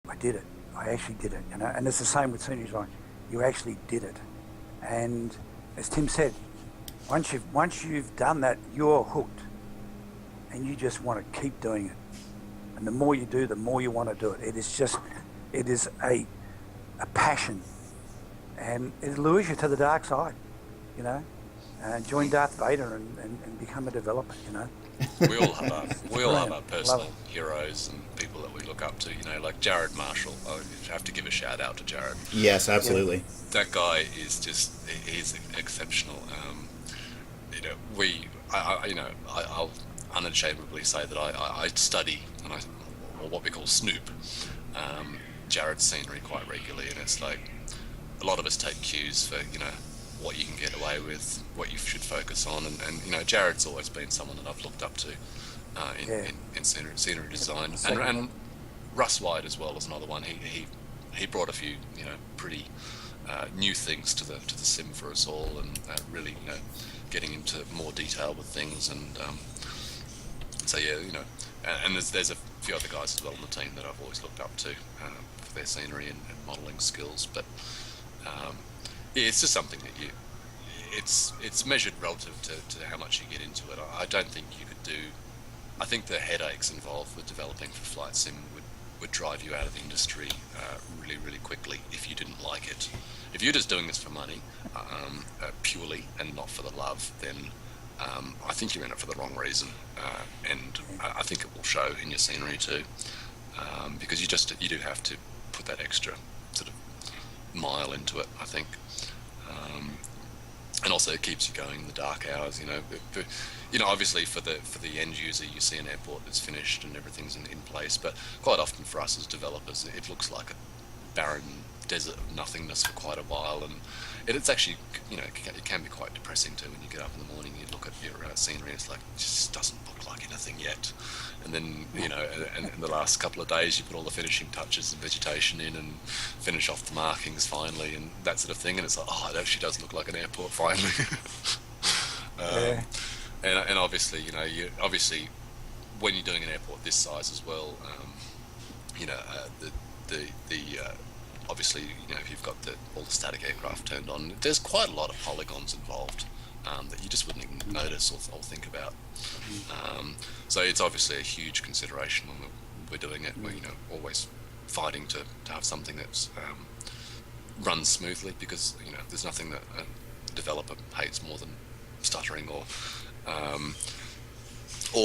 I did it. I actually did it, you know. And it's the same with scenery design. You actually did it. And as Tim said, once you've done that, you're hooked, and you just want to keep doing it. And the more you do, the more you want to do it. It is a passion, and it lures you to the dark side, you know. Join Darth Vader and become a developer, you know. We all have our personal heroes and people that we look up to, you know, like Jared Marshall. I have to give a shout out to Jared. Yes, absolutely. That guy is just, he's exceptional. You know, I'll unashamedly say that I study or what we call snoop Jared's scenery quite regularly, and it's like a lot of us take cues for, you know, what you can get away with, what you should focus on, and you know, Jared's always been someone that I've looked up to in scenery design, and Russ White as well is another one. He brought a few, you know, pretty new things to the sim for us all, and really, you know, getting into more detail with things, and so yeah, you know, and there's a few other guys as well on the team that I've always looked up to for their scenery and modelling skills, but yeah, it's just something that it's measured relative to how much you get into it. I don't think you could do. I think the headaches involved with developing for flight sim would drive you out of the industry really, really quickly if you didn't like it. If you're just doing this for money, purely, and not for the love, then I think you're in it for the wrong reason, and I think it will show in your scenery too, because you do have to put that extra sort of mile into it, I think. And also it keeps you going in the dark hours, you know. You know, obviously for the end user, you see an airport that's finished and everything's in place, but quite often for us as developers, it looks like a barren desert of nothingness for quite a while, and it's actually, you know, it can be quite depressing too when you get up in the morning, you look at your scenery, it's like, it just doesn't look like anything yet. And then, you know, and in the last couple of days you put all the finishing touches and vegetation in and finish off the markings finally and that sort of thing, and it's like, oh, it actually does look like an airport finally. Yeah. And obviously, you know, obviously when you're doing an airport this size as well, you know, obviously, you know, if you've got all the static aircraft turned on, there's quite a lot of polygons involved that you just wouldn't even notice or think about. So it's obviously a huge consideration when we're doing it. We're, you know, always fighting to have something that's runs smoothly, because, you know, there's nothing that a developer hates more than stuttering or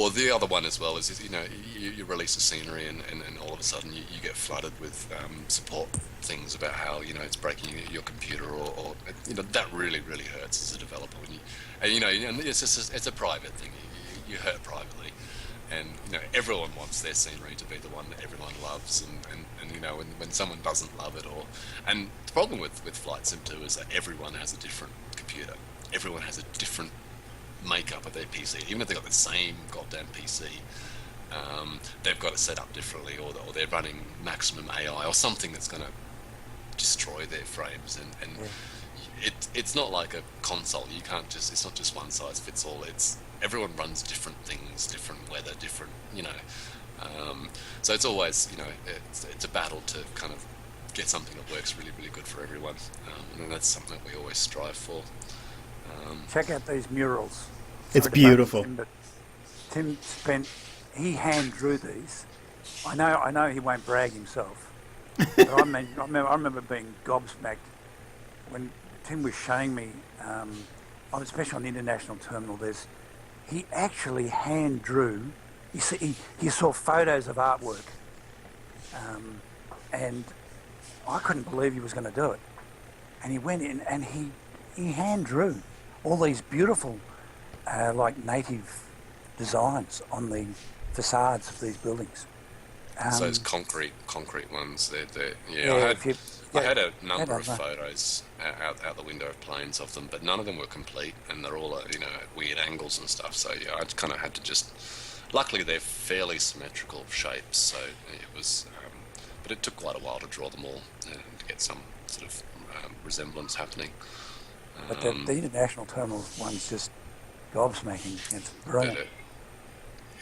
the other one as well is, you know, you release a scenery and all of a sudden you get flooded with support things about how, you know, it's breaking your computer or you know, that really hurts as a developer when you know, and it's just it's a private thing. You hurt privately, and you know, everyone wants their scenery to be the one that everyone loves, and you know, when someone doesn't love it, and the problem with Flight Sim 2 is that everyone has a different computer, everyone has a different makeup of their PC, even if they've got the same goddamn PC, they've got it set up differently, or they're running maximum AI or something that's going to destroy their frames, and it's not like a console. You can't just, it's not just one size fits all. It's everyone runs different things, different weather, different, you know, so it's always, you know, it's a battle to kind of get something that works really good for everyone, and that's something that we always strive for. Check out these murals. It's beautiful. Tim he hand drew these. I know he won't brag himself, but I remember being gobsmacked when Tim was showing me, especially on the international terminal. He actually hand drew. He saw photos of artwork, and I couldn't believe he was going to do it. And he went in and he hand drew all these beautiful, like native designs on the facades of these buildings. So those concrete ones. I had a number of photos out the window of planes of them, but none of them were complete, and they're all you know, at weird angles and stuff. So yeah, I kind of had to just. Luckily, they're fairly symmetrical shapes, so it was. But it took quite a while to draw them all and to get some sort of resemblance happening. But the international terminal one's just gobsmacking. It's brilliant.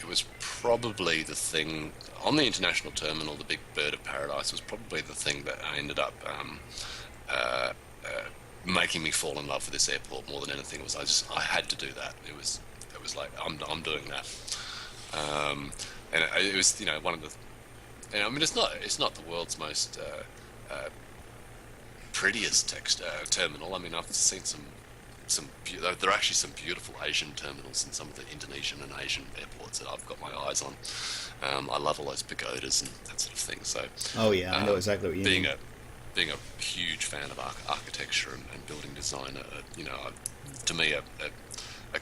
it was probably the thing on the international terminal. The big bird of paradise was probably the thing that ended up uh, making me fall in love with this airport more than anything. I had to do that. It was like I'm doing that, and it was one of the. And I mean, it's not the world's most prettiest terminal. I mean, I've seen there are actually some beautiful Asian terminals in some of the Indonesian and Asian airports that I've got my eyes on. I love all those pagodas and that sort of thing. So, Oh yeah, I know exactly what you mean. Being a huge fan of architecture and building design, to me, a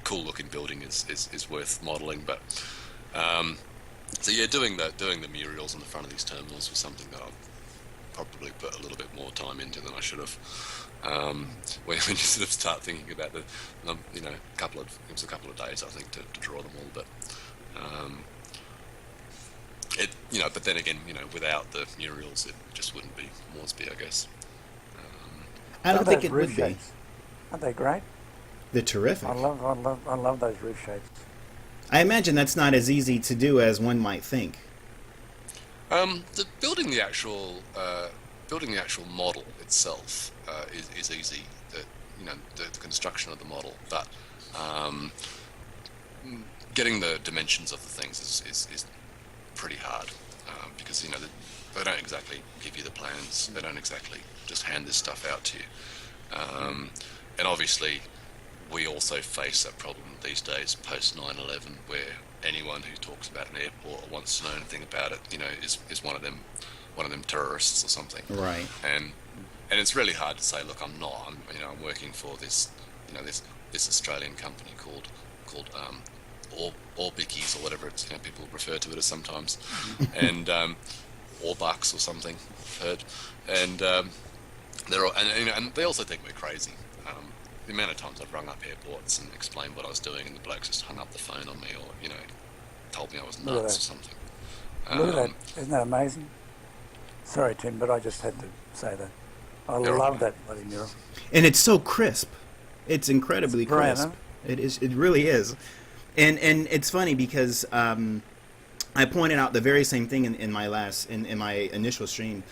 cool looking building is worth modelling. But so yeah, doing the murals on the front of these terminals was something that I've probably put a little bit more time into than I should have. When you sort of start thinking about it was a couple of days I think to draw them all, but but then again, without the murals, it just wouldn't be Moresby, I guess. I Look don't at think those it roof would be. shapes. Aren't they great? They're terrific. I love those roof shapes. I imagine that's not as easy to do as one might think. Building the actual model itself is easy. The construction of the model, but getting the dimensions of the things is pretty hard, because they don't exactly give you the plans. They don't exactly just hand this stuff out to you, and obviously we also face that problem these days post 9/11, where anyone who talks about an airport or wants to know anything about it, is one of them terrorists or something. Right. And it's really hard to say, look, I'm not. I'm working for this Australian company called Orbickies or whatever it's people refer to it as sometimes, and Orbucks or something, I've heard, and they're all, and they also think we're crazy. The amount of times I've rung up airports and explained what I was doing, and the blokes just hung up the phone on me, or told me I was Look at nuts or that. something. Look at that. Isn't that amazing? Sorry, Tim, but I just had to say that. I You're love right. that bloody mural. And it's so crisp. It's incredibly It's brilliant, crisp. huh? It is. It really is. And it's funny because I pointed out the very same thing in my initial stream.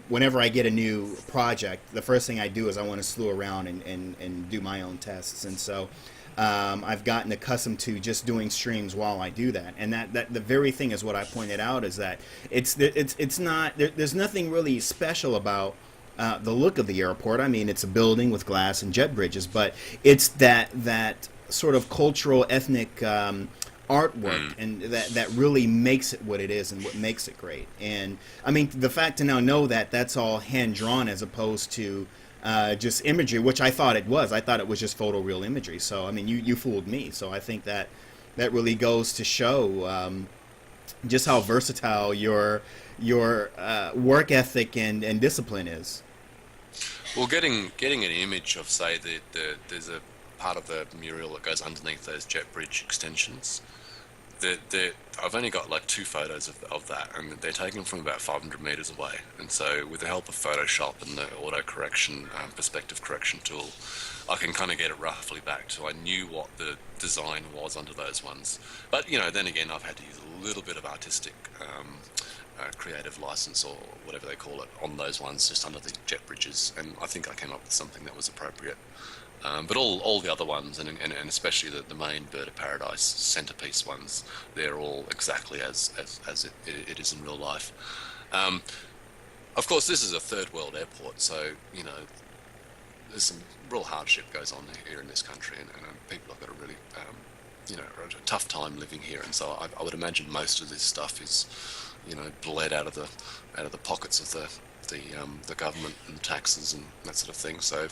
Whenever I get a new project, the first thing I do is I want to slew around and do my own tests. And so I've gotten accustomed to just doing streams while I do that. And that the very thing is what I pointed out is that it's not there's nothing really special about the look of the airport. I mean, it's a building with glass and jet bridges, but it's that sort of cultural, ethnic artwork, and that really makes it what it is and what makes it great. And I mean, the fact to now know that that's all hand drawn as opposed to just imagery, which I thought it was. I thought it was just photoreal imagery. So I mean, you fooled me. So I think that really goes to show just how versatile your work ethic and discipline is. Well, getting an image of, say, there's a part of the mural that goes underneath those jet bridge extensions. I've only got like 2 photos of that, and they're taken from about 500 meters away. And so, with the help of Photoshop and the auto correction, perspective correction tool, I can kind of get it roughly back to I knew what the design was under those ones. But then again, I've had to use a little bit of artistic. Creative license or whatever they call it on those ones just under the jet bridges, and I think I came up with something that was appropriate. But all the other ones, and especially the main Bird of Paradise centerpiece ones, they're all exactly as it is in real life. Of course, this is a third world airport, so there's some real hardship goes on here in this country, and people have got a really a tough time living here, and so I would imagine most of this stuff is bled out of the pockets of the government and taxes and that sort of thing. So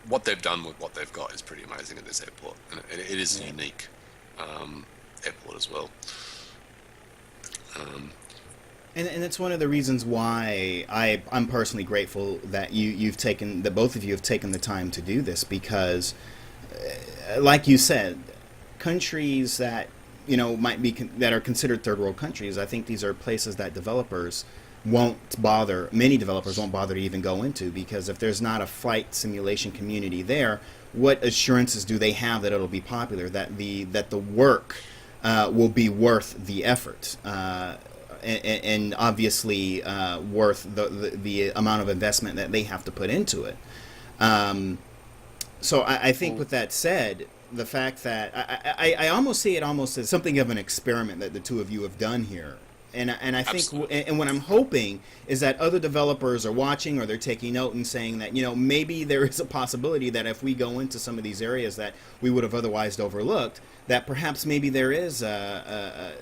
what they've done with what they've got is pretty amazing at this airport, and it is a unique airport as well. And it's one of the reasons why I'm personally grateful that that both of you have taken the time to do this, because, like you said, countries that might be that are considered third world countries, I think these are places that many developers won't bother to even go into, because if there's not a flight simulation community there, what assurances do they have that it'll be popular, that the work will be worth the effort. And obviously worth the amount of investment that they have to put into it. So I think with that said, the fact that I almost see it almost as something of an experiment that the two of you have done here. And I think Absolutely. and what I'm hoping is that other developers are watching or they're taking note and saying that, you know, maybe there is a possibility that if we go into some of these areas that we would have otherwise overlooked, that perhaps maybe there is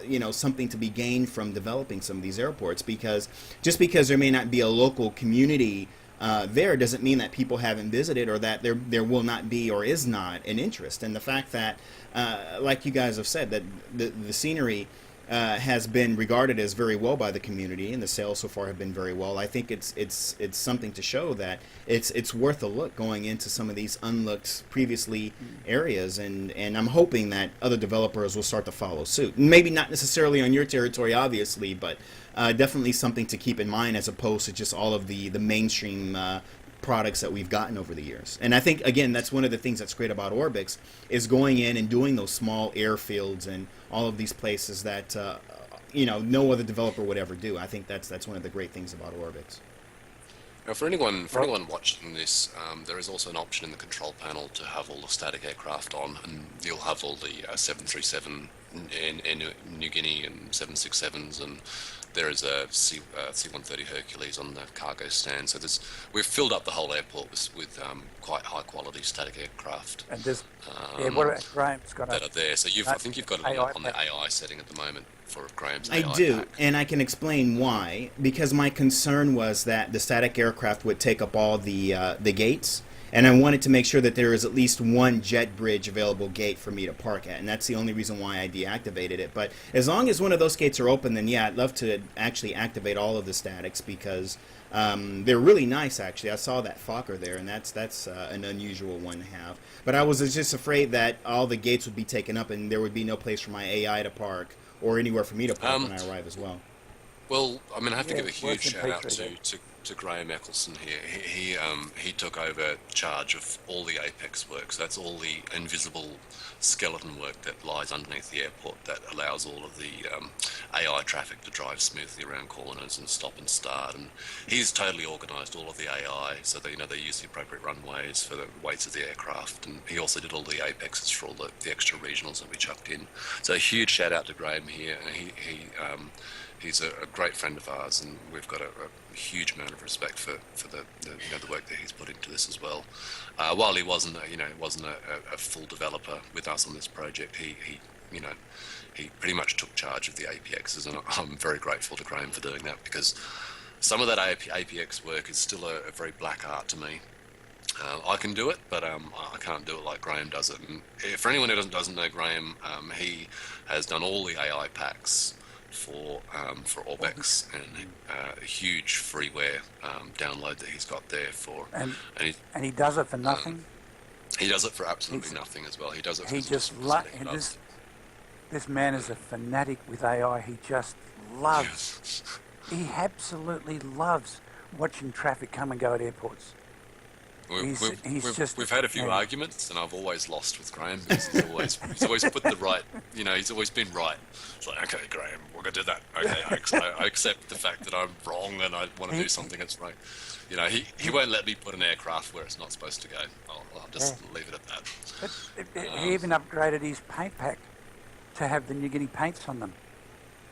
you know, something to be gained from developing some of these airports, because just because there may not be a local community there doesn't mean that people haven't visited or that there will not be or is not an interest. And the fact that, like you guys have said, that the scenery has been regarded as very well by the community, and the sales so far have been very well. I think it's something to show that it's worth a look going into some of these unlooked previously areas, and I'm hoping that other developers will start to follow suit. Maybe not necessarily on your territory, obviously, but definitely something to keep in mind as opposed to just all of the mainstream products that we've gotten over the years. And I think, again, that's one of the things that's great about Orbix, is going in and doing those small airfields and all of these places that you know, no other developer would ever do. I think that's one of the great things about Orbix. Now, for anyone watching this, there is also an option in the control panel to have all the static aircraft on, and you'll have all the 737 in New Guinea and 767s, and there is a C-130 Hercules on the cargo stand. So we've filled up the whole airport with quite high quality static aircraft. And there's, what Graham's got that are there. So I think you've got it AI on the AI setting at the moment for Graham's I AI do, pack. and I can explain why. Because my concern was that the static aircraft would take up all the gates, and I wanted to make sure that there is at least one jet bridge available gate for me to park at, and that's the only reason why I deactivated it. But as long as one of those gates are open, then yeah, I'd love to actually activate all of the statics, because they're really nice. Actually, I saw that Fokker there, and that's an unusual one to have. But I was just afraid that all the gates would be taken up, and there would be no place for my AI to park or anywhere for me to park when I arrive as well. Well, I mean, I have to give a huge works in shout out Petrie to Graham Eccleston here. He took over charge of all the Apex work. So that's all the invisible skeleton work that lies underneath the airport that allows all of the AI traffic to drive smoothly around corners and stop and start. And he's totally organised all of the AI so that, you know, they use the appropriate runways for the weights of the aircraft. And he also did all the apexes for all the extra regionals that we chucked in. So a huge shout out to Graham here. He's a great friend of ours, and we've got a huge amount of respect for the work that he's put into this as well. While he wasn't a full developer with us on this project, he pretty much took charge of the APXs, and I'm very grateful to Graham for doing that, because some of that APX work is still a very black art to me. I can do it, but I can't do it like Graham does it. And for anyone who doesn't know Graham, he has done all the AI packs for Orbix, and a huge freeware download that he's got there for, and he does it for nothing. He does it for absolutely nothing as well. He does it for He just this man is a fanatic with AI. He just loves. He absolutely loves watching traffic come and go at airports. We've had a few arguments, and I've always lost with Graham, because he's always put the right, he's always been right. It's like, okay, Graham, we're gonna do that. Okay, I accept the fact that I'm wrong and I want to do something that's right. He won't let me put an aircraft where it's not supposed to go. I'll just leave it at that. He even upgraded his paint pack to have the New Guinea paints on them,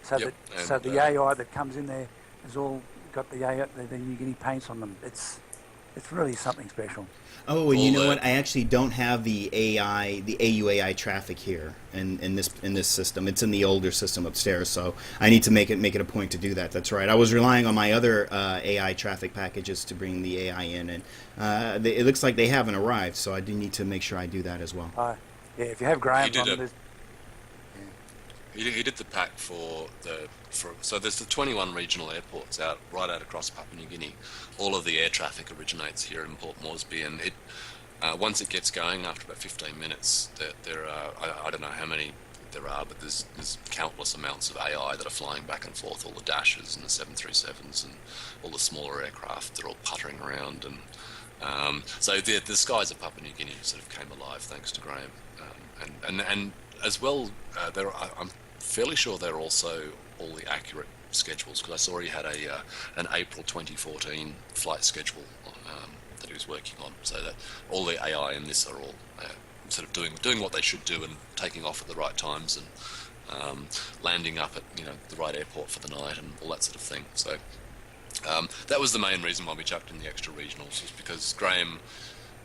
so the AI that comes in there has all got the New Guinea paints on them. It's really something special. Oh, and you know what? I actually don't have the AUAI traffic here in this system. It's in the older system upstairs, so I need to make it a point to do that. That's right. I was relying on my other AI traffic packages to bring the AI in, and it looks like they haven't arrived, so I do need to make sure I do that as well. Yeah, if you have Graham on it. He did the pack so there's the 21 regional airports right out across Papua New Guinea. All of the air traffic originates here in Port Moresby, and once it gets going, after about 15 minutes, there are, I don't know how many there are, but there's countless amounts of AI that are flying back and forth, all the Dashes and the 737s and all the smaller aircraft that are all puttering around. And so the skies of Papua New Guinea sort of came alive thanks to Graham. And as well, I'm fairly sure they're also all the accurate schedules, because I saw he had an April 2014 flight schedule that he was working on, so that all the AI in this are all sort of doing what they should do and taking off at the right times and landing up at the right airport for the night and all that sort of thing. So that was the main reason why we chucked in the extra regionals, was because Graham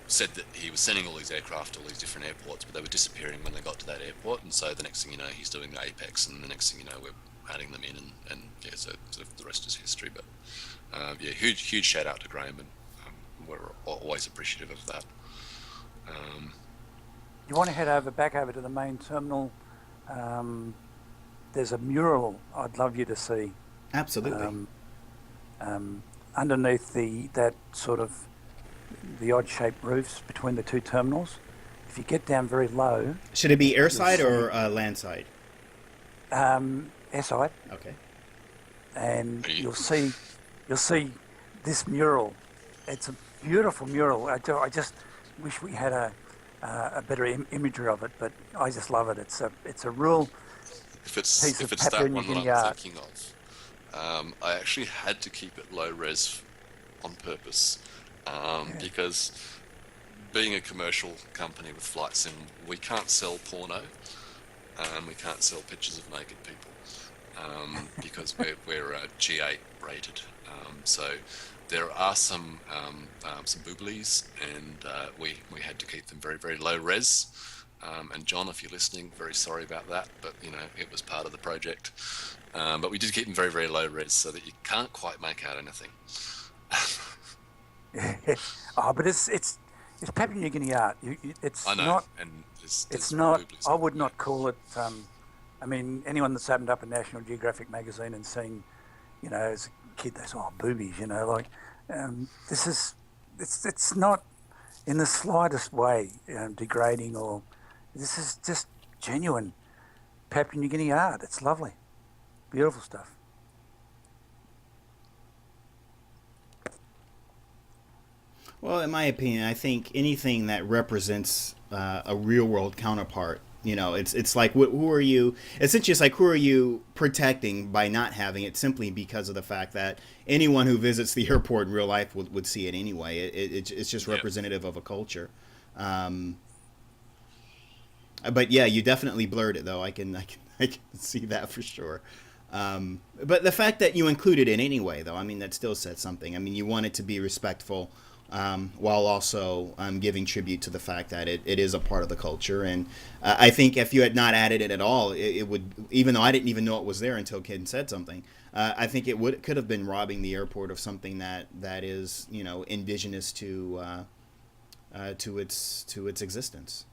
said that he was sending all these aircraft to all these different airports, but they were disappearing when they got to that airport, and so the next thing you know, he's doing the Apex, and the next thing you know, we're adding them in, and yeah, so sort of the rest is history. But yeah, huge shout out to Graham, and we're always appreciative of that. You want to head back over to the main terminal? There's a mural I'd love you to see. Absolutely. Underneath that sort of the odd-shaped roofs between the two terminals. If you get down very low, Should it be airside or landside? airside, Okay. and you'll see this mural. It's a beautiful mural. I just wish we had a better imagery of it, but I just love it. It's a real If it's piece of that Papua New one that Guinea I'm art. thinking of, I actually had to keep it low res on purpose, because being a commercial company with Flight Sim, we can't sell porno, we can't sell pictures of naked people, because we're G8 rated. So there are some booblies, and we had to keep them very, very low res. And John, if you're listening, very sorry about that, but it was part of the project. But we did keep them very, very low res so that you can't quite make out anything. But it's Papua New Guinea art. It's I know, not. and It's not. booblies I would yeah. not call it. I mean, anyone that's opened up a National Geographic magazine and seen, as a kid, they say, "Oh, boobies," this is. It's not in the slightest way degrading, or this is just genuine Papua New Guinea art. It's lovely, beautiful stuff. Well, in my opinion, I think anything that represents a real world counterpart, it's like who are you? Essentially, it's like who are you protecting by not having it, simply because of the fact that anyone who visits the airport in real life would see it anyway. It's just representative of a culture. But yeah, you definitely blurred it, though. I can see that for sure. But the fact that you included it anyway, though, I mean, that still says something. I mean, you want it to be respectful, while also giving tribute to the fact that it is a part of the culture. And I think if you had not added it at all, it would, even though I didn't even know it was there until Ken said something, I think could have been robbing the airport of something that is, indigenous to its existence.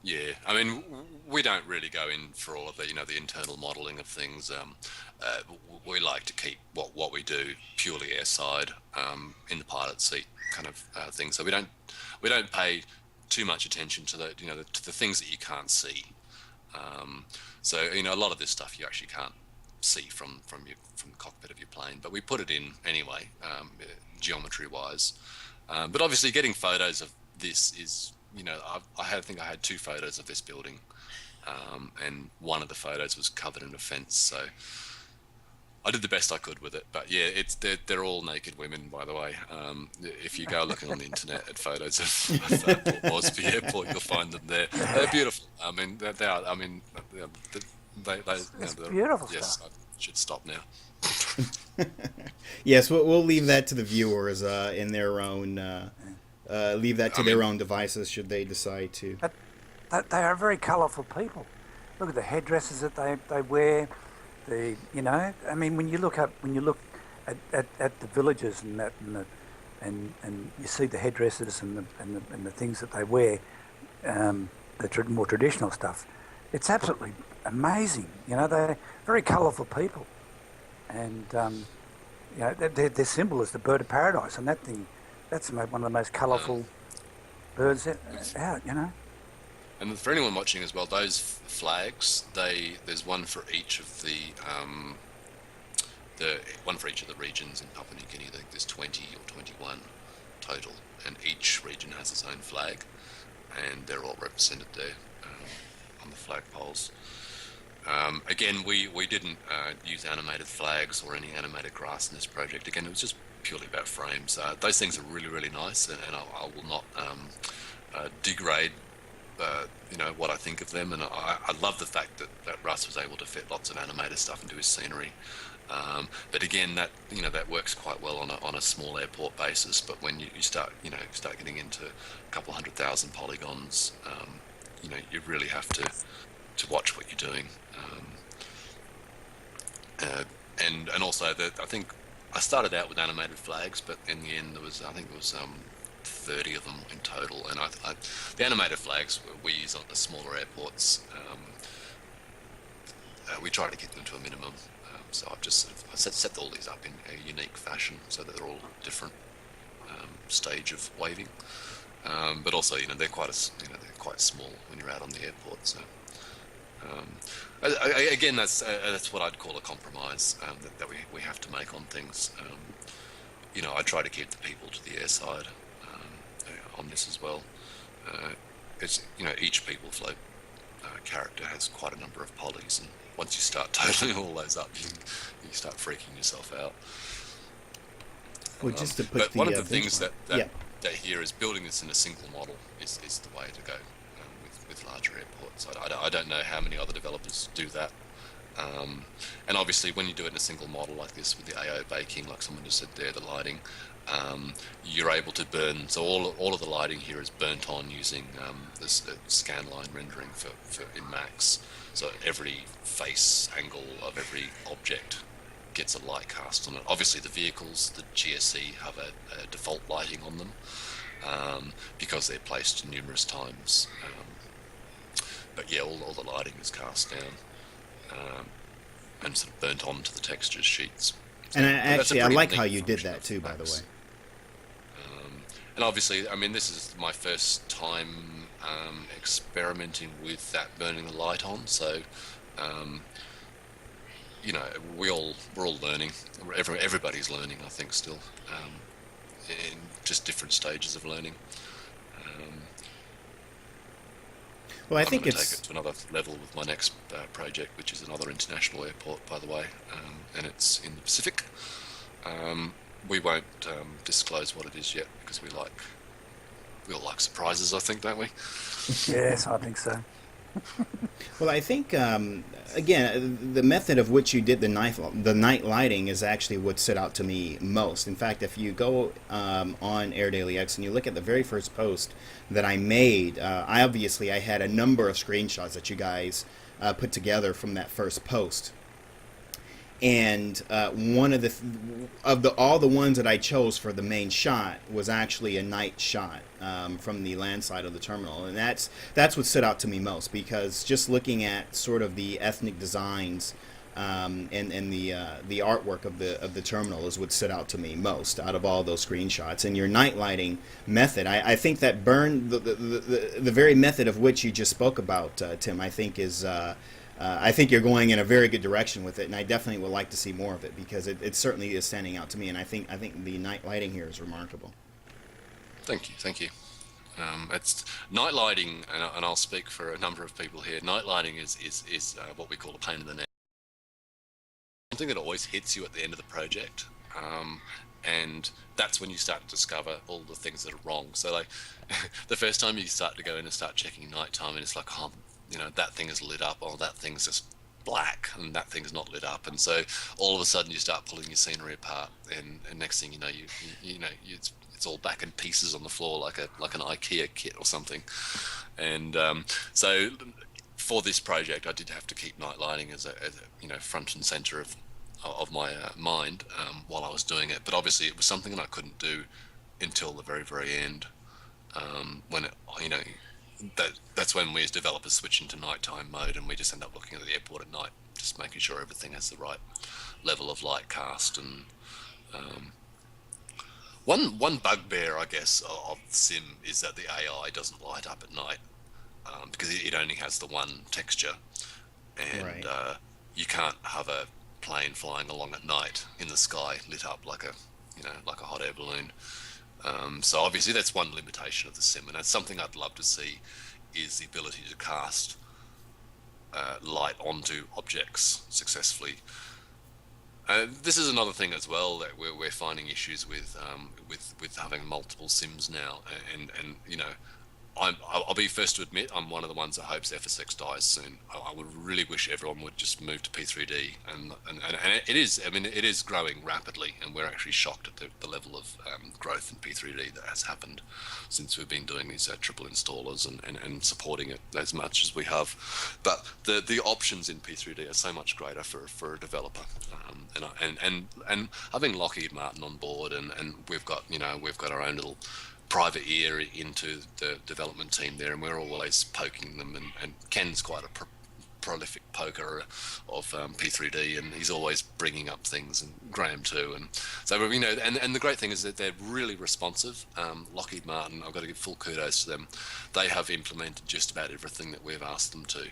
Yeah, I mean, we don't really go in for all of the internal modelling of things. We like to keep what we do purely airside, in the pilot seat kind of thing. So we don't pay too much attention to to the things that you can't see. So a lot of this stuff you actually can't see from the cockpit of your plane, but we put it in anyway, geometry wise. But obviously, getting photos of this is. I think I had 2 photos of this building, and one of the photos was covered in a fence. So I did the best I could with it. But yeah, they're all naked women, by the way. If you go looking on the internet at photos of Port Moresby Airport, you'll find them there. They're beautiful. I mean, they are. I mean, they It's beautiful yes, stuff. I should stop now. Yes, we'll leave that to the viewers in their own. Leave that to their own devices should they decide to. But they are very colourful people. Look at the headdresses that they wear. I mean, when you look at the villages and that and you see the headdresses and the things that they wear, the more traditional stuff. It's absolutely amazing. They're very colourful people, and their symbol is the bird of paradise, and that thing. That's one of the most colourful birds out, And for anyone watching as well, those flags, there's one for each of the one for each of the regions in Papua New Guinea. I think there's 20 or 21 total, and each region has its own flag, and they're all represented there on the flagpoles. Again, we didn't use animated flags or any animated grass in this project. Again, it was just purely about frames. Those things are really, really nice, and I will not degrade what I think of them, and I love the fact that Russ was able to fit lots of animated stuff into his scenery. But again, that works quite well on a small airport basis. But when you start getting into a couple 100,000 polygons, you really have to watch what you're doing. And also I think I started out with animated flags, but in the end I think there was 30 of them in total, and the animated flags we use on the smaller airports. We try to get them to a minimum, so I've just set all these up in a unique fashion so that they're all different stage of waving. But also, they're they're quite small when you're out on the airport. So again, that's what I'd call a compromise that we have to make on things. I try to keep the people to the airside on this as well. It's each people float character has quite a number of polys, and once you start totaling all those up, you start freaking yourself out. Well, just to put but one of the things that yeah. here is building this in a single model is the way to go with larger airports. I don't know how many other developers do that. And obviously, when you do it in a single model like this with the AO baking, like someone just said there, the lighting, you're able to burn. So all of the lighting here is burnt on using this scan line rendering for in Max. So every face angle of every object gets a light cast on it. Obviously, the vehicles, the GSE, have a default lighting on them because they're placed numerous times. But yeah, all the lighting is cast down and sort of burnt onto the texture sheets. And I like how neat you did function that of too, by the Max. way. And obviously, I mean, this is my first time experimenting with that burning the light on. So, we're all learning. Everybody's learning, I think, still, in just different stages of learning. Well, I I'm think going to it's take it to another level with my next project, which is another international airport, by the way, and it's in the Pacific. We won't disclose what it is yet because we all like surprises, I think, don't we? Yes, I think so. Well, I think again the method of which you did the night lighting is actually what stood out to me most. In fact, if you go on Air Daily X and you look at the very first post that I made, I had a number of screenshots that you guys put together from that first post. And one of all the ones that I chose for the main shot was actually a night shot from the land side of the terminal, and that's what stood out to me most, because just looking at sort of the ethnic designs and the artwork of the terminal is what stood out to me most out of all those screenshots. And your night lighting method, I think that the very method of which you just spoke about, Tim, I think is. I think you're going in a very good direction with it, and I definitely would like to see more of it because it certainly is standing out to me, and I think the night lighting here is remarkable. Thank you. It's night lighting, and I'll speak for a number of people here. Night lighting is what we call a pain in the neck. Something that always hits you at the end of the project, and that's when you start to discover all the things that are wrong. So, like, the first time you start to go in and start checking nighttime, and it's like, oh, that thing is lit up, or that thing's just black, and that thing's not lit up, and so all of a sudden you start pulling your scenery apart, and next thing you know, it's all back in pieces on the floor like an IKEA kit or something. And so for this project, I did have to keep night lighting as a front and center of my mind while I was doing it. But obviously, it was something that I couldn't do until the very, very end, when that's when we as developers switch into nighttime mode, and we just end up looking at the airport at night, just making sure everything has the right level of light cast. And one bugbear, I guess, of Sim is that the AI doesn't light up at night, because it only has the one texture, and Right. You can't have a plane flying along at night in the sky lit up like a hot air balloon. So obviously that's one limitation of the sim, and that's something I'd love to see, is the ability to cast light onto objects successfully. This is another thing as well that we're finding issues with having multiple sims now, and you know, I'll be first to admit I'm one of the ones that hopes FSX dies soon. I would really wish everyone would just move to P3D, and it is. I mean, it is growing rapidly, and we're actually shocked at the level of growth in P3D that has happened since we've been doing these triple installers and supporting it as much as we have. But the options in P3D are so much greater for a developer, and having Lockheed Martin on board, and we've got our own little private ear into the development team there, and we're always poking them, and Ken's quite a prolific poker of P3D, and he's always bringing up things, and Graham too, and so and the great thing is that they're really responsive. Lockheed Martin, I've got to give full kudos to them. They have implemented just about everything that we've asked them to.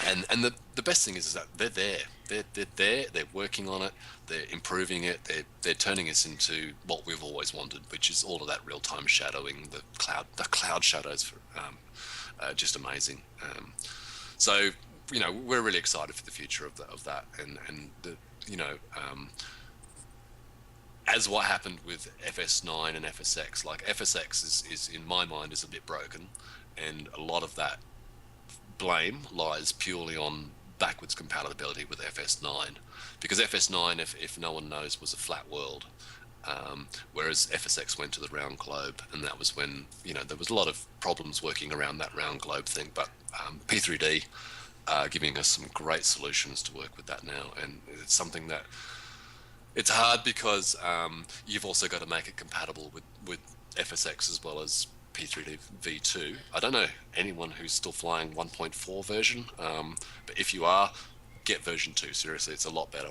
And the best thing is that they're there. They're there. They're working on it. They're improving it. They're turning us into what we've always wanted, which is all of that real-time shadowing. The cloud shadows for just amazing. So we're really excited for the future of that. And as what happened with FS9 and FSX, like FSX is in my mind is a bit broken, and a lot of that blame lies purely on backwards compatibility with FS9, because FS9, if no one knows, was a flat world, whereas FSX went to the round globe, and that was when there was a lot of problems working around that round globe thing. But P3D giving us some great solutions to work with that now, and it's something that it's hard because you've also got to make it compatible with FSX as well as P3D V2. I don't know anyone who's still flying 1.4 version, but if you are, get version 2. Seriously, it's a lot better.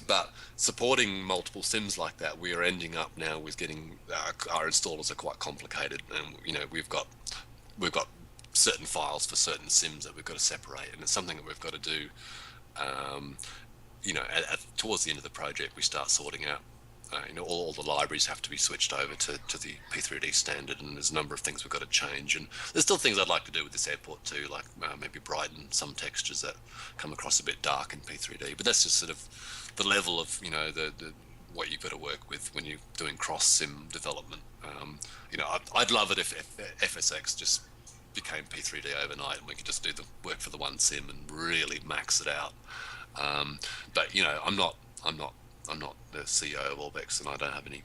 But supporting multiple sims like that, we are ending up now with getting our installers are quite complicated, and we've got certain files for certain sims that we've got to separate, and it's something that we've got to do. Towards the end of the project, we start sorting out. All the libraries have to be switched over to the P3D standard, and there's a number of things we've got to change. And there's still things I'd like to do with this airport too, like maybe brighten some textures that come across a bit dark in P3D. But that's just sort of the level of the what you've got to work with when you're doing cross sim development. I'd love it if FSX just became P3D overnight, and we could just do the work for the one sim and really max it out. But I'm not the CEO of Orbex, and I don't have any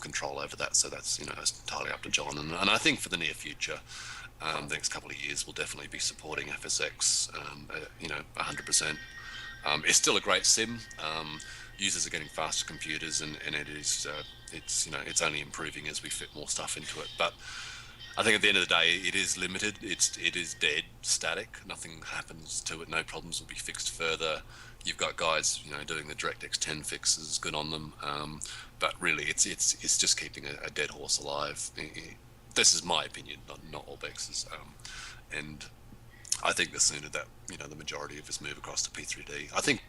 control over that. So that's that's entirely up to John. And I think for the near future, the next couple of years, we'll definitely be supporting FSX. 100%. It's still a great sim. Users are getting faster computers, and it is it's only improving as we fit more stuff into it. But I think at the end of the day, it is limited. It is dead, static. Nothing happens to it. No problems will be fixed further. You've got guys, doing the DirectX 10 fixes, good on them. But really, it's just keeping a dead horse alive. This is my opinion, not Orbex's. And I think the sooner that the majority of us move across to P3D, I think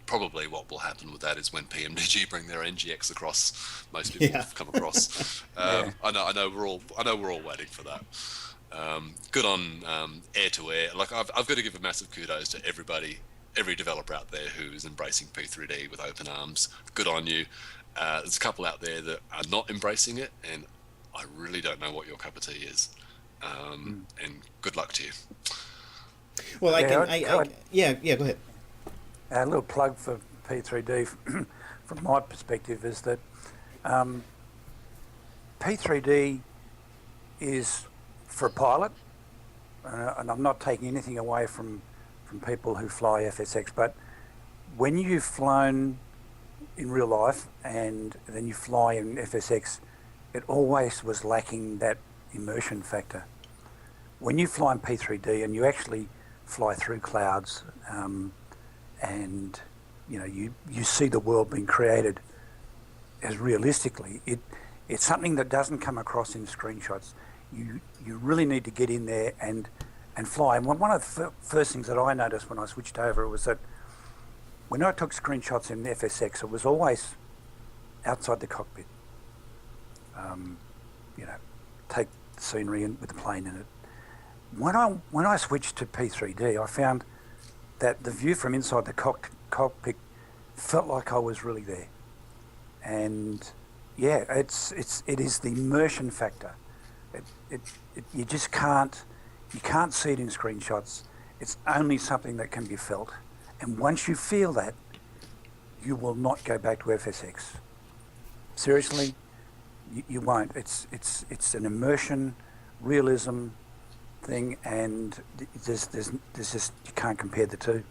probably what will happen with that is when PMDG bring their NGX across, most people have come across. I know we're all waiting for that. Good on air to air. Like I've got to give a massive kudos to every developer out there who's embracing P3D with open arms. Good on you. There's a couple out there that are not embracing it, and I really don't know what your cup of tea is. And good luck to you. Well, go ahead. A little plug for P3D from my perspective is that P3D is for a pilot, and I'm not taking anything away from people who fly FSX, but when you've flown in real life and then you fly in FSX, it always was lacking that immersion factor. When you fly in P3D and you actually fly through clouds, and you see the world being created as realistically, it's something that doesn't come across in screenshots. You really need to get in there and fly. And one of the first things that I noticed when I switched over was that when I took screenshots in FSX, it was always outside the cockpit. Take the scenery with the plane in it. when I switched to P3D, I found that the view from inside the cockpit felt like I was really there. And yeah, it is the immersion factor. You just you can't see it in screenshots. It's only something that can be felt. And once you feel that, you will not go back to FSX. Seriously, you won't. It's an immersion, realism thing, and there's just, you can't compare the two.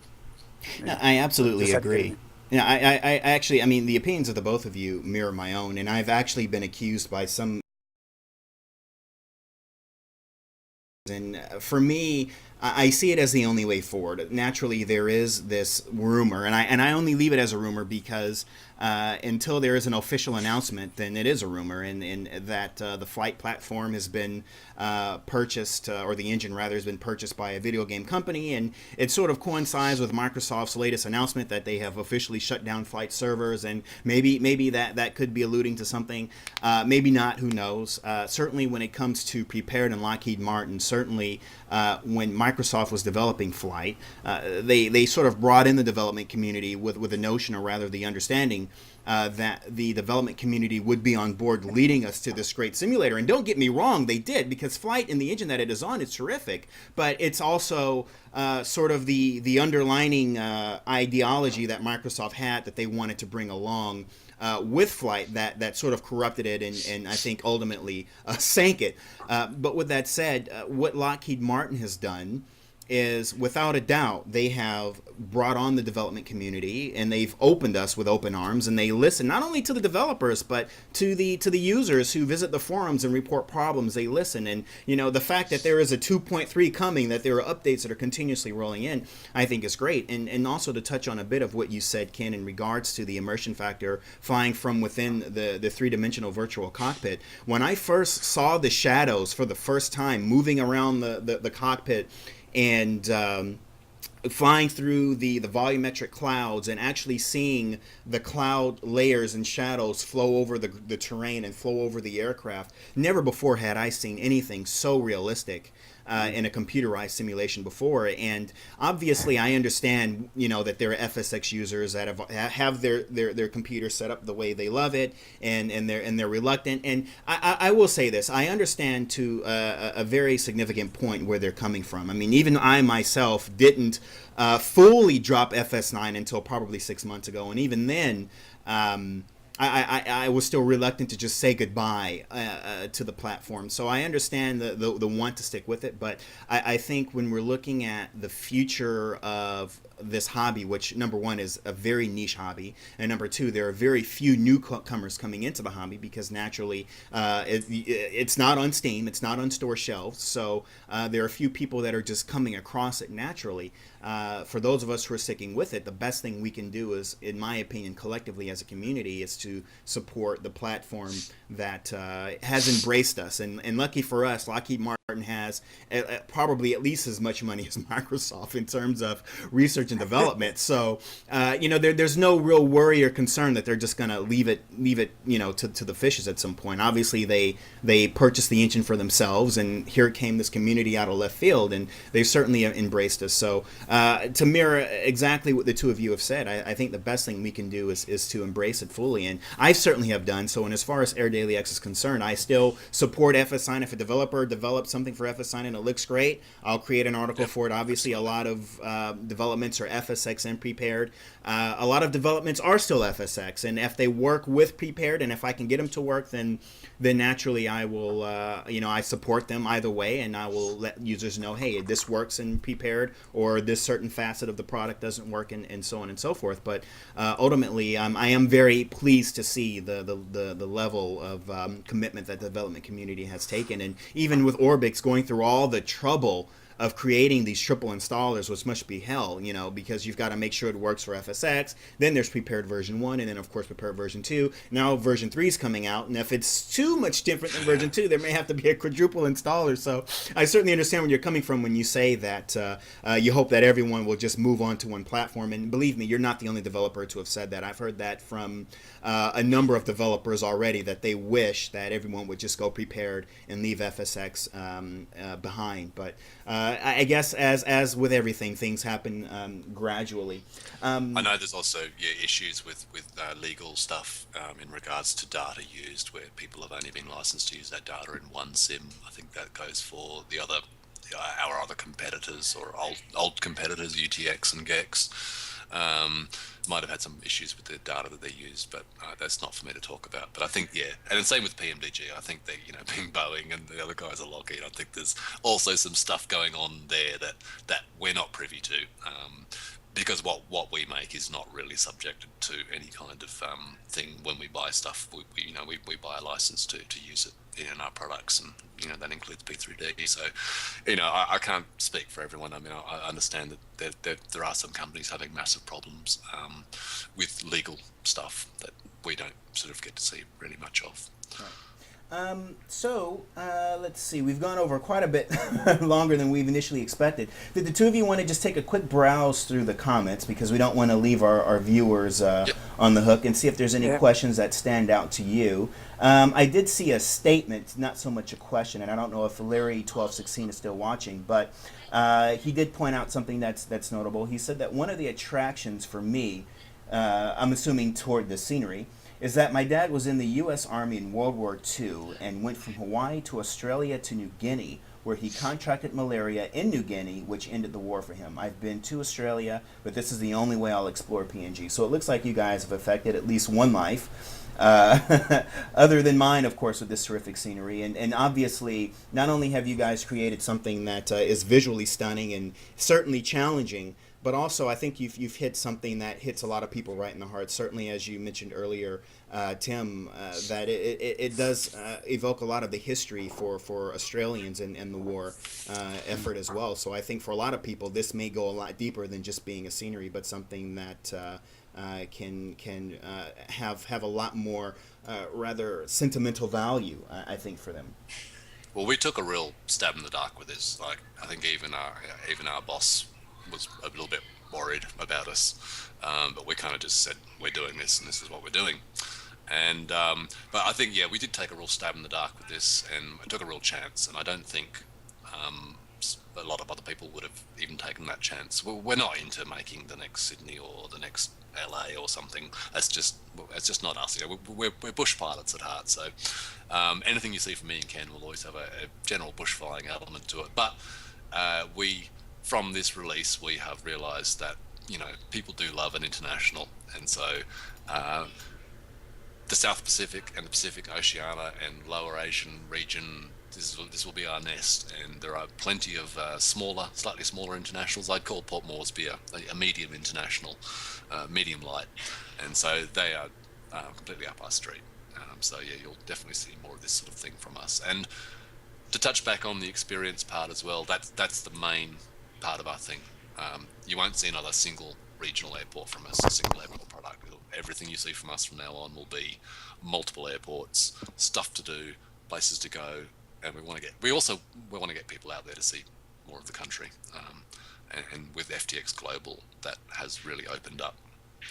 No, I absolutely Just had to get agree. it. Yeah, I actually, I mean, the opinions of the both of you mirror my own, and I've actually been accused by some. And for me, I see it as the only way forward. Naturally, there is this rumor, and I only leave it as a rumor because until there is an official announcement, then it is a rumor, and that the flight platform has been purchased, or the engine rather has been purchased by a video game company, and it sort of coincides with Microsoft's latest announcement that they have officially shut down flight servers, and maybe that could be alluding to something, maybe not. Who knows? Certainly, when it comes to Prepared and Lockheed Martin, certainly when Microsoft was developing Flight, they sort of brought in the development community with the notion, or rather the understanding, that the development community would be on board leading us to this great simulator. And don't get me wrong, they did, because Flight and the engine that it is on is terrific. But it's also sort of the underlining ideology that Microsoft had that they wanted to bring along with Flight that sort of corrupted it and I think ultimately sank it. But with that said, what Lockheed Martin has done is, without a doubt, they have brought on the development community, and they've opened us with open arms, and they listen not only to the developers but to the users who visit the forums and report problems. They listen, and the fact that there is a 2.3 coming, that there are updates that are continuously rolling in, I think is great. And also to touch on a bit of what you said, Ken, in regards to the immersion factor, flying from within the three-dimensional virtual cockpit. When I first saw the shadows for the first time moving around the cockpit, and flying through the volumetric clouds, and actually seeing the cloud layers and shadows flow over the terrain and flow over the aircraft, never before had I seen anything so realistic in a computerized simulation before. And obviously I understand that there are FSX users that have their computer set up the way they love it, and they're reluctant. And I will say this, I understand to a very significant point where they're coming from. I mean, even I myself didn't fully drop FS9 until probably 6 months ago, and even then I was still reluctant to just say goodbye to the platform. So I understand the want to stick with it, but I think when we're looking at the future of this hobby, which number one is a very niche hobby, and number two, there are very few newcomers coming into the hobby, because naturally it's not on Steam, it's not on store shelves, so there are a few people that are just coming across it naturally. For those of us who are sticking with it, the best thing we can do is, in my opinion, collectively as a community, is to support the platform that has embraced us. And lucky for us, Lockheed Martin has probably at least as much money as Microsoft in terms of research and development. So there's no real worry or concern that they're just going to leave it to the fishes at some point. Obviously they purchased the engine for themselves, and here came this community out of left field, and they certainly embraced us. So to mirror exactly what the two of you have said, I think the best thing we can do is to embrace it fully, and I certainly have done so. And as far as Air Daily X is concerned, I still support FSign. If a developer develops something for FSign and it looks great, I'll create an article for it. Obviously, a lot of developments are FSX and Prepared. A lot of developments are still FSX, and if they work with Prepared, and if I can get them to work, then naturally I will, I support them either way, and I will let users know, hey, this works in Prepared, or this certain facet of the product doesn't work, and so on and so forth. But ultimately, I am very pleased to see the level of commitment that the development community has taken, and even with Orbix going through all the trouble of creating these triple installers, which must be hell, because you've got to make sure it works for FSX. Then there's Prepared version 1, and then of course Prepared version 2. Now version 3 is coming out, and if it's too much different than version 2, there may have to be a quadruple installer. So I certainly understand where you're coming from when you say that you hope that everyone will just move on to one platform. And believe me, you're not the only developer to have said that. I've heard that from a number of developers already, that they wish that everyone would just go Prepared and leave FSX behind. But I guess as with everything, things happen gradually. I know there's also issues with legal stuff in regards to data used, where people have only been licensed to use that data in one SIM. I think that goes for the other our other competitors or old competitors, UTX and GEX. Might have had some issues with the data that they used, but that's not for me to talk about. But I think, and the same with PMDG. I think that, being Boeing and the other guys are Lockheed, I think there's also some stuff going on there that we're not privy to, because what we make is not really subjected to any kind of thing when we buy stuff. We buy a license to use it in our products, and that includes P3D. So I can't speak for everyone. I mean, I understand that there are some companies having massive problems with legal stuff that we don't sort of get to see really much of. Right. Let's see. We've gone over quite a bit longer than we've initially expected. Did the two of you want to just take a quick browse through the comments, because we don't want to leave our viewers on the hook, and see if there's any questions that stand out to you? I did see a statement, not so much a question, and I don't know if Larry1216 is still watching, but he did point out something that's notable. He said that one of the attractions for me, I'm assuming toward the scenery, is that my dad was in the U.S. Army in World War II and went from Hawaii to Australia to New Guinea, where he contracted malaria in New Guinea, which ended the war for him. I've been to Australia, but this is the only way I'll explore PNG. So it looks like you guys have affected at least one life, other than mine, of course, with this terrific scenery. And obviously, not only have you guys created something that is visually stunning and certainly challenging, but also I think you've hit something that hits a lot of people right in the heart. Certainly, as you mentioned earlier, Tim, that it does evoke a lot of the history for Australians and the war effort as well. So I think for a lot of people, this may go a lot deeper than just being a scenery, but something that can have a lot more rather sentimental value, I think, for them. Well, we took a real stab in the dark with this. Like, I think even our boss was a little bit worried about us, but we kind of just said, we're doing this and this is what we're doing. And but I think we did take a real stab in the dark with this, and it took a real chance, and I don't think a lot of other people would have even taken that chance. We're not into making the next Sydney or the next LA or something. That's just not us. We're bush pilots at heart, so anything you see from me and Ken will always have a general bush flying element to it. But from this release, we have realised that people do love an international, and so the South Pacific and the Pacific Oceania and Lower Asian region, this will be our nest, and there are plenty of slightly smaller internationals. I'd call Port Moresby a medium international, medium light, and so they are completely up our street. So you'll definitely see more of this sort of thing from us. And to touch back on the experience part as well, that's the main part of our thing. You won't see another single regional airport from us, a single airport product. Everything you see from us from now on will be multiple airports, stuff to do, places to go, and we want to get people out there to see more of the country. And with FTX Global, that has really opened up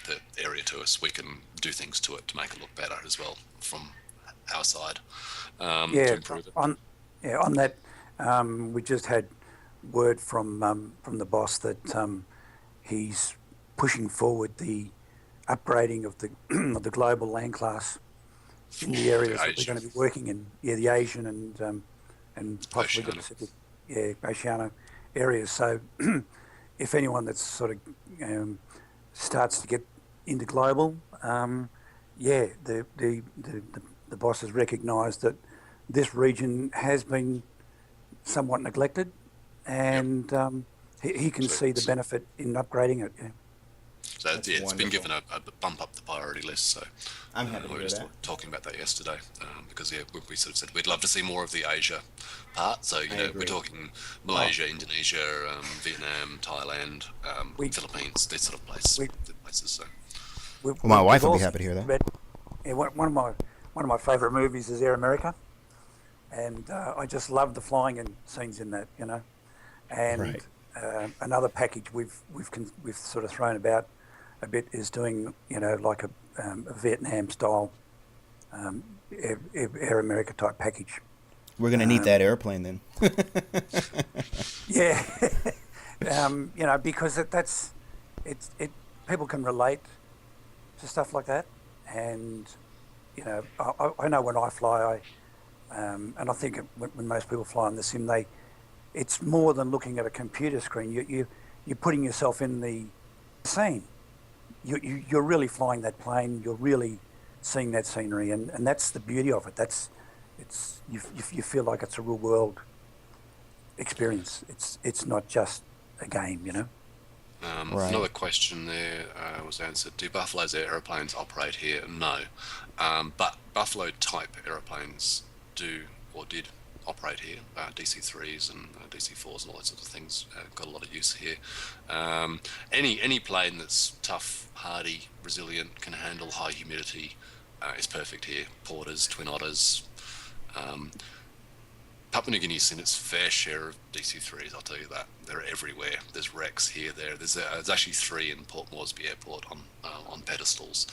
the area to us. We can do things to it to make it look better as well from our side, to improve it. On that, we just had word from the boss that he's pushing forward the upgrading of the of the global land class in the areas that we're going to be working in. The Asian and possibly the Pacific, Oceania areas. So if anyone that's sort of starts to get into global, the boss has recognised that this region has been somewhat neglected, and he can see the benefit in upgrading it. So it's been given a bump up the priority list. So I'm happy to hear we were just talking about that yesterday, because we sort of said we'd love to see more of the Asia part. So we're talking Malaysia, Indonesia, Vietnam, Thailand, Philippines, these sort of places. So my wife will be happy to hear that. One of my favourite movies is Air America, and I just love the flying and scenes in that, And another package we've sort of thrown about a bit is doing like a Vietnam style Air America type package. We're gonna need that airplane then. Yeah, because that's it. People can relate to stuff like that, and I know when I fly, and I think when most people fly on the sim, it's more than looking at a computer screen. You're putting yourself in the scene. You're really flying that plane. You're really seeing that scenery, and that's the beauty of it. You feel like it's a real world experience. It's not just a game. Right. Another question there was answered. Do Buffalo's aeroplanes operate here? No. But Buffalo type aeroplanes do or did operate here. DC-3s and DC-4s and all that sort of things got a lot of use here. Any plane that's tough, hardy, resilient, can handle high humidity is perfect here. Porters, Twin Otters. Papua New Guinea's seen its fair share of DC-3s, I'll tell you that. They're everywhere. There's wrecks here, there. There's actually 3 in Port Moresby Airport on pedestals.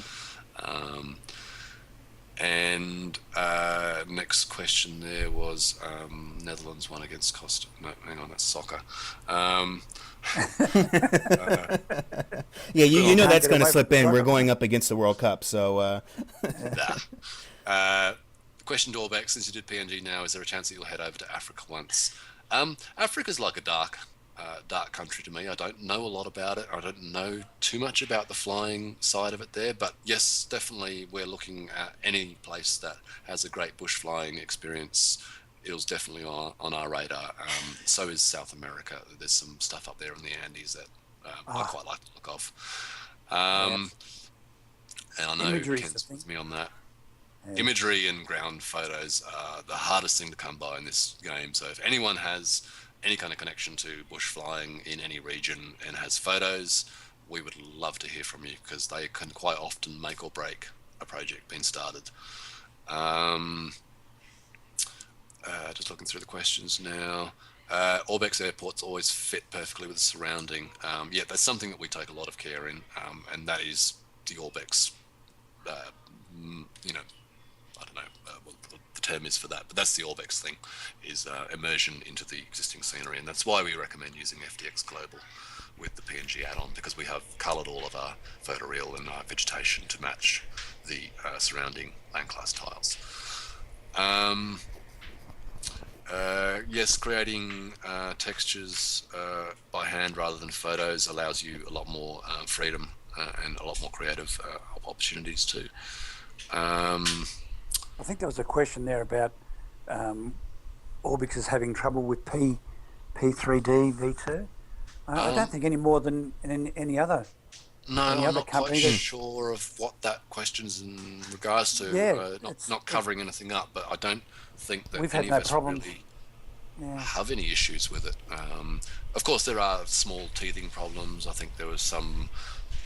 And next question there was Netherlands won against Costa. No, hang on, that's soccer. Yeah, you know that's Get going to away slip from in. We're soccer. going up against the World Cup, so Question to Orbeck, since you did PNG now, is there a chance that you'll head over to Africa once? Africa's like a dark country to me. I don't know a lot about it. I don't know too much about the flying side of it there, but yes, definitely we're looking at any place that has a great bush flying experience. It was definitely on our radar. So is South America. There's some stuff up there in the Andes that I quite like the look of. And I know Imagery is the Ken's thing. with me on that. Imagery and ground photos are the hardest thing to come by in this game. So if anyone has any kind of connection to bush flying in any region and has photos, we would love to hear from you, because they can quite often make or break a project being started. Just looking through the questions now. Orbeck's airports always fit perfectly with the surrounding. Yeah, that's something that we take a lot of care in, and that is the Orbeck's, I don't know what the term is for that, but that's the Orbex thing, is immersion into the existing scenery, and that's why we recommend using FDX Global with the PNG add-on, because we have coloured all of our photoreal and our vegetation to match the surrounding land class tiles. Yes, creating textures by hand rather than photos allows you a lot more freedom and a lot more creative opportunities too. I think there was a question there about Orbix is having trouble with P3D V2. I don't think any more than any other. No, any I'm other not quite company that- sure of what that question's in regards to. Yeah, Not covering anything up, but I don't think that We've had any no of us problems. really Yeah. have any issues with it. Of course, there are small teething problems. I think there was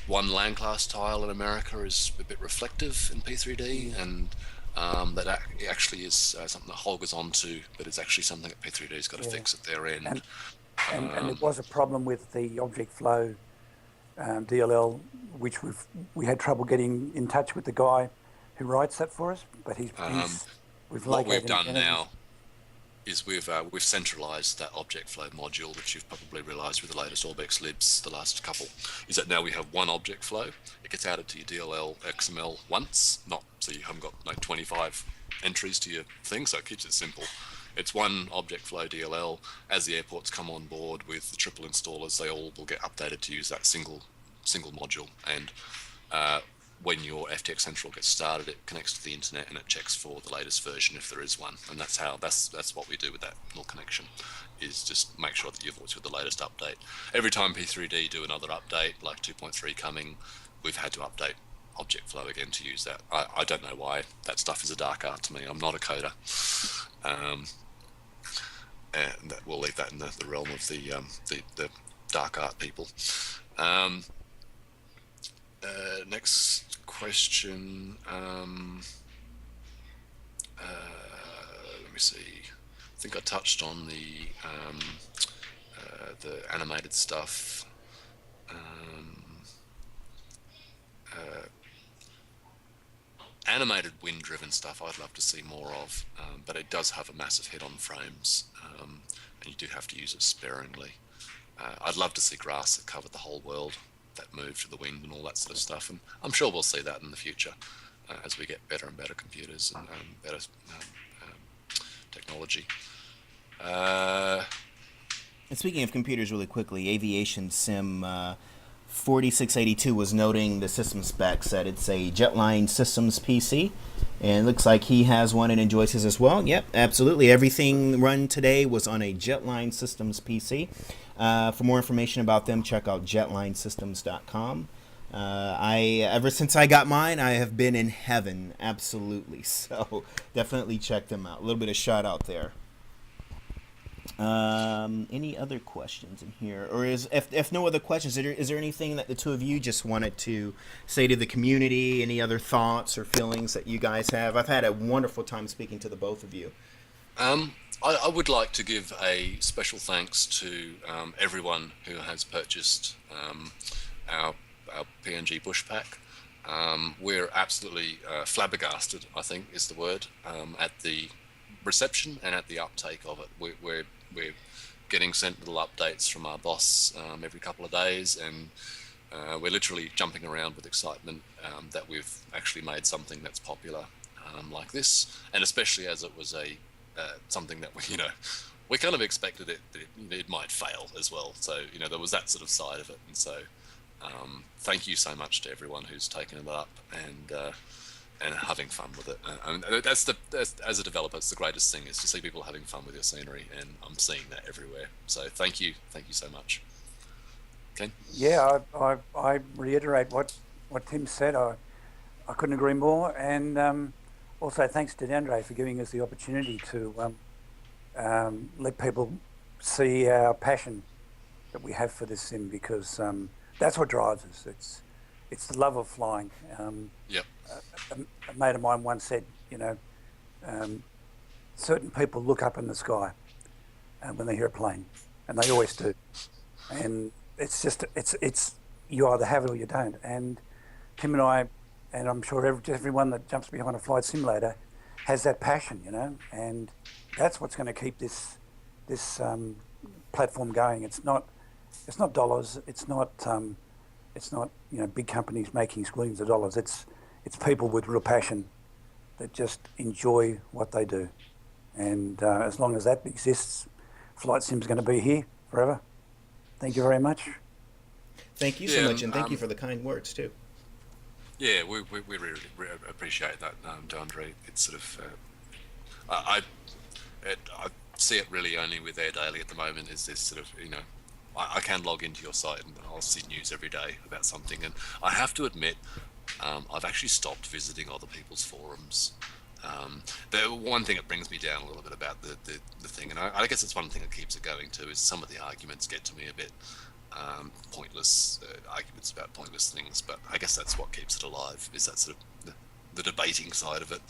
one land class tile in America is a bit reflective in P3D, and that actually is something that Holger's onto, but it's actually something that P3D's got to fix at their end. And it was a problem with the object flow DLL, which we had trouble getting in touch with the guy who writes that for us, but we've What we've located done him. now is we've centralized that object flow module, which you've probably realized with the latest Orbex libs, the last couple, is that now we have one object flow. It gets added to your DLL XML once, so you haven't got 25 entries to your thing, so it keeps it simple. It's one object flow DLL. As the airports come on board with the triple installers, they all will get updated to use that single module, and when your FTX Central gets started, it connects to the internet and it checks for the latest version if there is one. And that's what we do with that null connection, is just make sure that you've always got the latest update. Every time P3D do another update, like 2.3 coming, we've had to update object flow again to use that. I don't know why. That stuff is a dark art to me. I'm not a coder. And we'll leave that in the realm of the dark art people. Next question. Let me see. I think I touched on the animated stuff. animated wind-driven stuff I'd love to see more of, but it does have a massive hit on frames, and you do have to use it sparingly. I'd love to see grass that covered the whole world, that moved to the wind and all that sort of stuff, and I'm sure we'll see that in the future as we get better and better computers and better technology. And speaking of computers, really quickly, Aviation Sim 4682 was noting the system specs that it's a Jetline Systems PC, and it looks like he has one and enjoys his as well. Yep, absolutely. Everything run today was on a Jetline Systems PC. For more information about them, check out jetlinesystems.com. Ever since I got mine, I have been in heaven, absolutely. So definitely check them out. A little bit of shout out there. Any other questions in here, or if no other questions, is there anything that the two of you just wanted to say to the community? Any other thoughts or feelings that you guys have? I've had a wonderful time speaking to the both of you. I would like to give a special thanks to everyone who has purchased our PNG Bush Pack. We're absolutely flabbergasted, I think is the word, at the reception and at the uptake of it. We're getting sent little updates from our boss every couple of days, and we're literally jumping around with excitement that we've actually made something that's popular like this, and especially as it was a something that we kind of expected it might fail as well. So there was that sort of side of it, and so thank you so much to everyone who's taken it up and having fun with it. And that's as a developer, it's the greatest thing is to see people having fun with your scenery, and I'm seeing that everywhere. So thank you so much. Ken? Yeah, I reiterate what Tim said. I couldn't agree more, and also thanks to DeAndre for giving us the opportunity to let people see our passion that we have for this sim, because that's what drives us. It's the love of flying. Yep. A mate of mine once said, certain people look up in the sky when they hear a plane, and they always do. And it's you either have it or you don't. And Tim and I, and I'm sure everyone that jumps behind a flight simulator has that passion, and that's what's going to keep this platform going. It's not dollars. It's not big companies making squillions of dollars. It's people with real passion that just enjoy what they do. And as long as that exists, Flight Sim's going to be here forever. Thank you very much. Thank you so much, and thank you for the kind words too. Yeah, we really appreciate that, DeAndre. It's sort of I see it really only with Air Daily at the moment. Is this sort of I can log into your site and I'll see news every day about something, and I have to admit I've actually stopped visiting other people's forums. The one thing that brings me down a little bit about the thing, and I guess it's one thing that keeps it going too, is some of the arguments get to me a bit pointless, arguments about pointless things, but I guess that's what keeps it alive, is that sort of the debating side of it.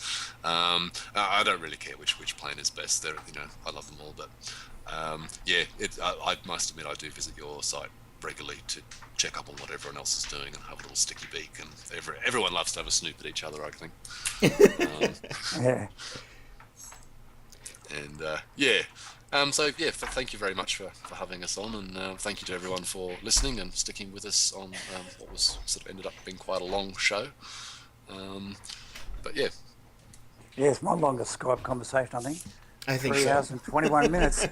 I don't really care which plane is best. They're, I love them all, but I must admit I do visit your site regularly to check up on what everyone else is doing and have a little sticky beak, and everyone loves to have a snoop at each other, I think. Yeah. And thank you very much for having us on, and thank you to everyone for listening and sticking with us on what was sort of ended up being quite a long show. But yeah. Yeah, it's my longest Skype conversation, I think. I think 3 so. hours and 21 minutes.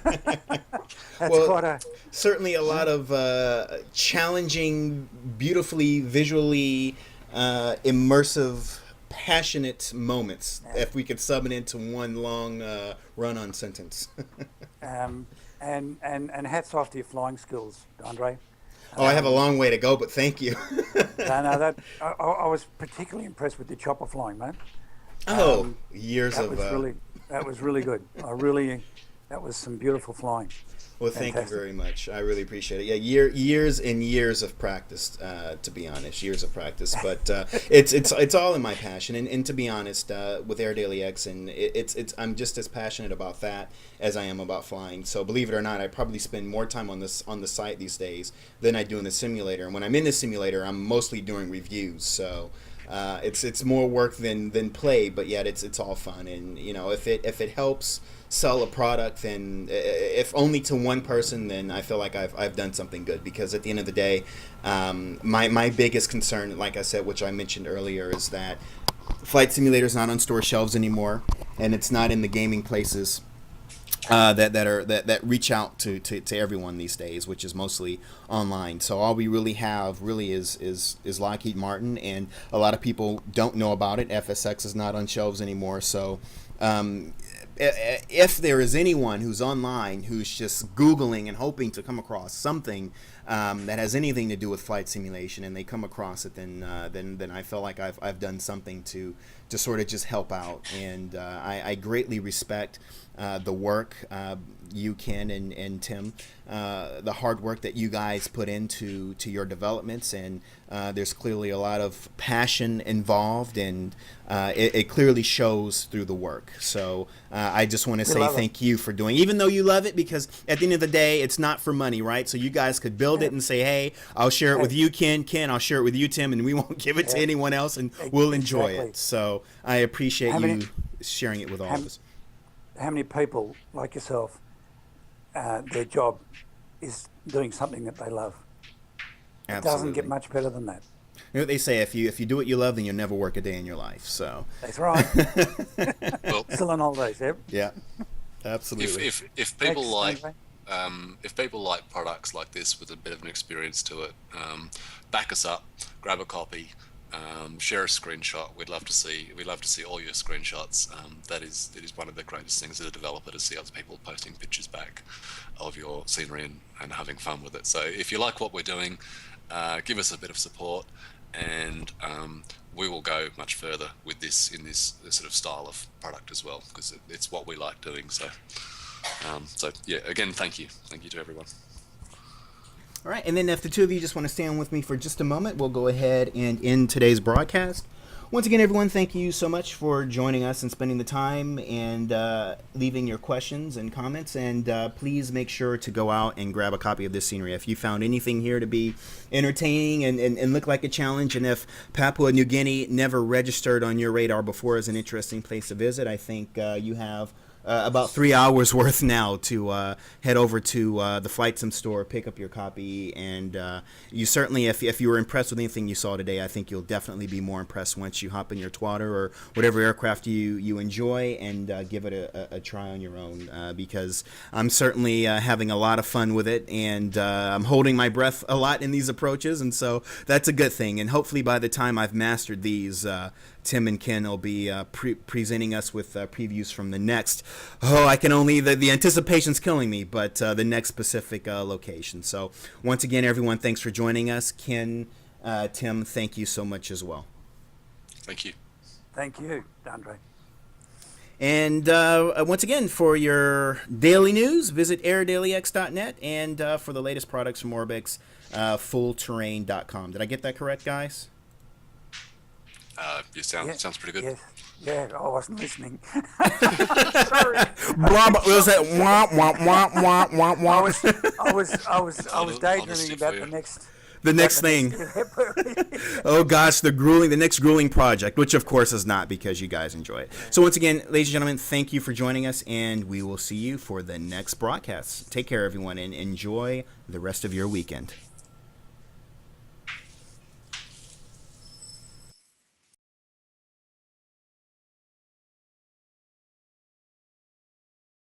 Well, quite a... certainly a lot of challenging, beautifully, visually immersive, passionate moments, if we could sub it into one long run-on sentence. and hats off to your flying skills, Andre. Oh, I have a long way to go, but thank you. I was particularly impressed with the chopper flying, mate. Years of... That was really good. That was some beautiful flying. Well, thank you very much. I really appreciate it. Yeah, years and years of practice, to be honest. Years of practice, but it's all in my passion. And to be honest, with Air Daily X, and I'm just as passionate about that as I am about flying. So believe it or not, I probably spend more time on the site these days than I do in the simulator. And when I'm in the simulator, I'm mostly doing reviews. So It's more work than play, but yet it's all fun. And if it helps sell a product, then if only to one person, then I feel like I've done something good. Because at the end of the day, my biggest concern, like I said, which I mentioned earlier, is that Flight Simulator is not on store shelves anymore, and it's not in the gaming places that reach out to everyone these days, which is mostly online. So all we really have is Lockheed Martin, and a lot of people don't know about it. FSX is not on shelves anymore. So if there is anyone who's online who's just Googling and hoping to come across something that has anything to do with flight simulation, and they come across it, then I feel like I've done something to sort of just help out. And I greatly respect the work, you, Ken, and Tim, the hard work that you guys put into your developments, and there's clearly a lot of passion involved, and it clearly shows through the work. So I just want to say thank you for doing, even though you love it, because at the end of the day, it's not for money, right? So you guys could build it and say, hey, I'll share it with you, Ken, I'll share it with you, Tim, and we won't give it to anyone else, and we'll enjoy it. So I appreciate you sharing it with all of us. How many people like yourself, their job is doing something that they love? Absolutely. It doesn't get much better than that. You know what they say, if you do what you love, then you'll never work a day in your life. So that's right. Well, still on holidays, yeah. Yeah, absolutely. If people if people like products like this with a bit of an experience to it, back us up, grab a copy, share a screenshot. We'd love to see all your screenshots. That is one of the greatest things as a developer, to see other people posting pictures back of your scenery and having fun with it. So if you like what we're doing, give us a bit of support, and we will go much further with this in this sort of style of product as well, because it's what we like doing. So yeah, again, thank you to everyone. All right, and then if the two of you just want to stay on with me for just a moment, we'll go ahead and end today's broadcast. Once again, everyone, thank you so much for joining us and spending the time and leaving your questions and comments. And please make sure to go out and grab a copy of this scenery. If you found anything here to be entertaining and look like a challenge, and if Papua New Guinea never registered on your radar before as an interesting place to visit, I think you have about 3 hours worth now to head over to the Flight Sim store, pick up your copy, and you certainly, if you were impressed with anything you saw today, I think you'll definitely be more impressed once you hop in your Twatter or whatever aircraft you enjoy, and give it a try on your own, because I'm certainly having a lot of fun with it, and I'm holding my breath a lot in these approaches, and so that's a good thing. And hopefully by the time I've mastered these, Tim and Ken will be presenting us with previews from the next. I can only, the anticipation's killing me, but the next specific location. So once again, everyone, thanks for joining us. Ken, Tim, thank you so much as well. Thank you. Thank you, Andre. And once again, for your daily news, visit airdailyx.net, and for the latest products from Orbix, fullterrain.com. Did I get that correct, guys? You sounds pretty good. Yes. Yeah, I wasn't listening. Sorry. What was that? Womp womp womp womp womp womp. I was daydreaming about the next thing. Oh gosh, the next grueling project, which of course is not, because you guys enjoy it. So once again, ladies and gentlemen, thank you for joining us, and we will see you for the next broadcast. Take care, everyone, and enjoy the rest of your weekend.